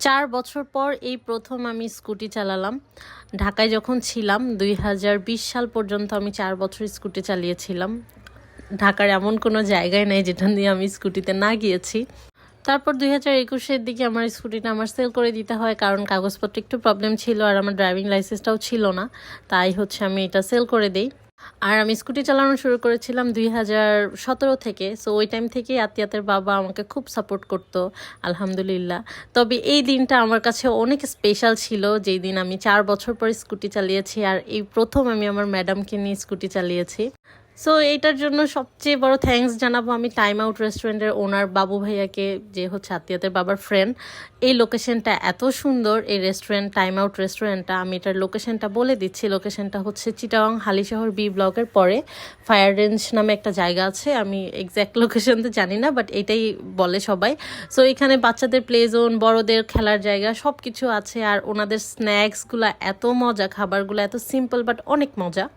৪ বছর পর এই প্রথম আমি স্কুটি চালালাম। ঢাকায় যখন ছিলাম ২০২০ সাল পর্যন্ত আমি ৪ বছর স্কুটি চালিয়েছিলাম। ঢাকার এমন কোনো জায়গায় নেই যেটা দিয়ে আমি স্কুটিতে না গিয়েছি। তারপর ২০২১-এর দিকে আমার স্কুটিটা সেল করে দিতে হয়, কারণ কাগজপত্র একটু প্রবলেম ছিল আর আমার ড্রাইভিং লাইসেন্সটাও ছিল না। তাই আমি এটা সেল করে দেই। আর আমি স্কুটি চালানো শুরু করেছিলাম ২০১৭ থেকে। সো ওই টাইম থেকেই আতিয়াতের বাবা আমাকে খুব সাপোর্ট করতো, আলহামদুলিল্লাহ। তবে এই দিনটা আমার কাছে অনেক স্পেশাল ছিল, যেই দিন আমি ৪ বছর পর স্কুটি চালিয়েছি আর এই প্রথম আমি আমার ম্যাডামকে নিয়ে স্কুটি চালিয়েছি। সো এইটার জন্য সবচেয়ে বড় থ্যাঙ্কস জানাবো আমি টাইম আউট রেস্টুরেন্টের ওনার বাবু ভাইয়াকে, যে আতিয়াতের বাবার ফ্রেন্ড। এই লোকেশনটা এত সুন্দর, এই রেস্টুরেন্ট টাইম আউট রেস্টুরেন্টটা, আমি এটার লোকেশনটা বলে দিচ্ছি। লোকেশনটা চিটাগাং হালিশহর বি ব্লকের পরে ফায়ার রেঞ্জ নামে একটা জায়গা আছে। আমি এক্স্যাক্ট লোকেশন তো জানি না, বাট এটাই বলে সবাই। সো এখানে বাচ্চাদের প্লে জোন, বড়দের খেলার জায়গা সব কিছু আছে। আর ওনাদের স্ন্যাক্সগুলো এত মজা, খাবারগুলো এত সিম্পল বাট অনেক মজা।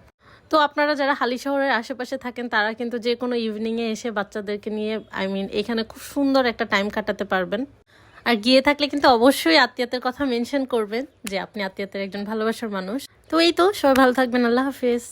তো আপনারা যারা হালিশহরের আশেপাশে থাকেন তারা কিন্তু যে কোনো ইভিনিংয়ে এসে বাচ্চাদেরকে নিয়ে এখানে খুব সুন্দর একটা টাইম কাটাতে পারবেন। আর গিয়ে থাকলে কিন্তু অবশ্যই আত্মীয়তার কথা মেনশন করবেন যে আপনি আত্মীয়তার একজন ভালোবাসার মানুষ। তো এই তো, সবাই ভালো থাকবেন। আল্লাহ হাফিজ।